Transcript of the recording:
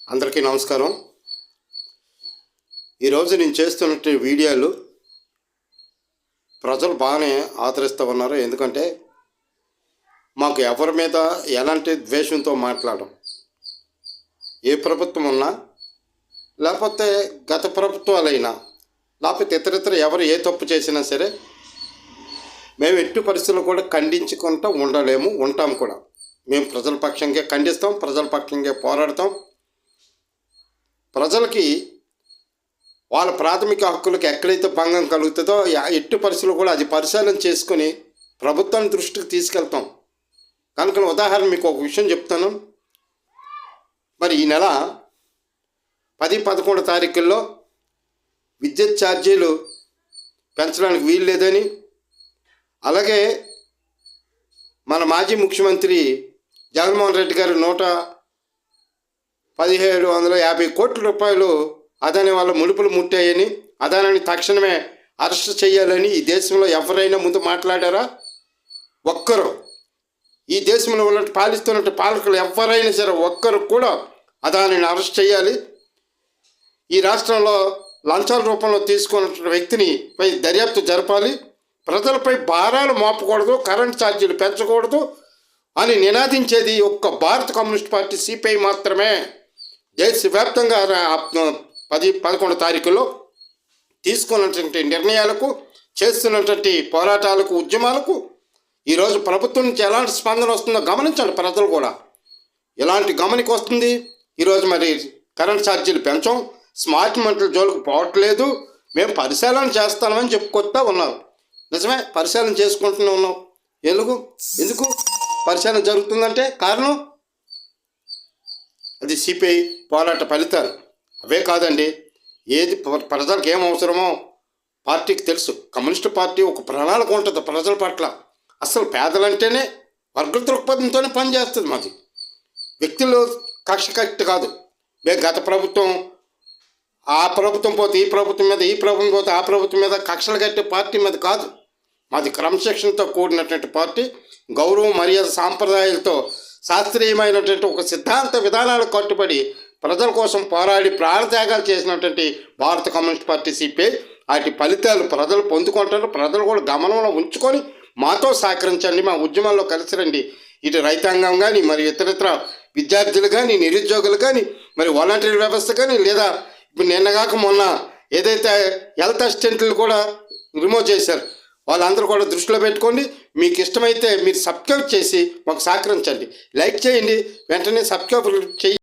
అందరికీ నమస్కారం. ఈరోజు నేను చేస్తున్న వీడియోలు ప్రజలు బాగానే ఆదరిస్తూ ఉన్నారు. ఎందుకంటే మాకు ఎవరి మీద ఎలాంటి ద్వేషంతో మాట్లాడడం, ఏ ప్రభుత్వం ఉన్నా లేకపోతే గత ప్రభుత్వాలైనా లేకపోతే ఇతరితర ఎవరు ఏ తప్పు చేసినా సరే మేము ఎట్టి పరిస్థితుల్లో కూడా ఖండించుకుంటూ ఉండలేము, ఉంటాం కూడా. మేము ప్రజల పక్షంగా ఖండిస్తాం, ప్రజల పక్షంగా పోరాడతాం. ప్రజలకి వాళ్ళ ప్రాథమిక హక్కులకు ఎక్కడైతే భంగం కలుగుతుందో ఎట్టి పరిస్థితుల్లో కూడా అది పరిశీలన చేసుకొని ప్రభుత్వాన్ని దృష్టికి తీసుకెళ్తాం. కనుక ఉదాహరణ మీకు ఒక విషయం చెప్తాను. మరి ఈ నెల 10-11 తారీఖుల్లో విద్యుత్ ఛార్జీలు పెంచడానికి వీలు లేదని, అలాగే మన మాజీ ముఖ్యమంత్రి జగన్మోహన్ రెడ్డి గారు 11750 కోట్ల రూపాయలు అదాని వాళ్ళ ముడుపులు ముట్టాయని, అదానిని తక్షణమే అరెస్ట్ చేయాలని ఈ దేశంలో ఎవరైనా ముందు మాట్లాడారా? ఒక్కరు, ఈ దేశంలో ఉన్నట్టు పాలిస్తున్నట్టు పాలకులు ఎవరైనా సరే ఒక్కరు కూడా అదానిని అరెస్ట్ చేయాలి, ఈ రాష్ట్రంలో లంచాల రూపంలో తీసుకున్న వ్యక్తిని పై దర్యాప్తు జరపాలి, ప్రజలపై భారాలు మోపకూడదు, కరెంట్ ఛార్జీలు పెంచకూడదు అని నినాదించేది ఒక్క భారత కమ్యూనిస్ట్ పార్టీ సిపిఐ మాత్రమే. దేశవ్యాప్తంగా 10-11 తారీఖులో తీసుకున్నటువంటి నిర్ణయాలకు, చేస్తున్నటువంటి పోరాటాలకు, ఉద్యమాలకు ఈరోజు ప్రభుత్వం నుంచి ఎలాంటి స్పందన వస్తుందో గమనించండి. ప్రజలు కూడా ఎలాంటి గమనిక వస్తుంది. ఈరోజు మరి కరెంట్ ఛార్జీలు పెంచాం, స్మార్ట్ మీటర్ల జోలికి పోవట్లేదు, మేము పరిశీలన చేస్తామని చెప్పుకొస్తా ఉన్నారు. నిజమే, పరిశీలన చేసుకుంటూనే ఉన్నాం. ఎందుకు పరిశీలన జరుగుతుందంటే కారణం అది సిపిఐ పోరాట ఫలితాలు. అవే కాదండి, ఏది ప్రజలకు ఏం అవసరమో పార్టీకి తెలుసు. కమ్యూనిస్ట్ పార్టీ ఒక ప్రణాళిక ఉంటుంది ప్రజల పట్ల. అసలు పేదలంటేనే వర్గ దృక్పథంతోనే పనిచేస్తుంది. మాది వ్యక్తులు కక్ష కాదు. మేము గత ప్రభుత్వం, ఆ ప్రభుత్వం పోతే ఈ ప్రభుత్వం మీద, ఈ ప్రభుత్వం పోతే ఆ ప్రభుత్వం మీద కక్షలు కట్టే పార్టీ మీద కాదు. మాది క్రమశిక్షణతో కూడినటువంటి పార్టీ, గౌరవం, మర్యాద, సాంప్రదాయాలతో శాస్త్రీయమైనటువంటి ఒక సిద్ధాంత విధానాలకు కట్టుబడి ప్రజల కోసం పోరాడి ప్రాణత్యాగాలు చేసినటువంటి భారత కమ్యూనిస్ట్ పార్టీ సిపిఐ. వాటి ఫలితాలు ప్రజలు పొందుకుంటారు. ప్రజలు కూడా గమనంలో ఉంచుకొని మాతో సహకరించండి, మా ఉద్యమాల్లో కలిసి రండి. ఇటు రైతాంగం కానీ, మరి ఇతరితర విద్యార్థులు కానీ, నిరుద్యోగులు కానీ, మరి వాలంటీర్ వ్యవస్థ కానీ, లేదా ఇప్పుడు నిన్నగాక మొన్న ఏదైతే హెల్త్ అసిస్టెంట్లు కూడా రిమూవ్ చేశారు, వాళ్ళందరూ కూడా దృష్టిలో పెట్టుకోండి. మీకు ఇష్టమైతే మీరు సబ్స్క్రైబ్ చేసి మాకు సహకరించండి, లైక్ చేయండి, వెంటనే సబ్స్క్రైబ్ చేయండి.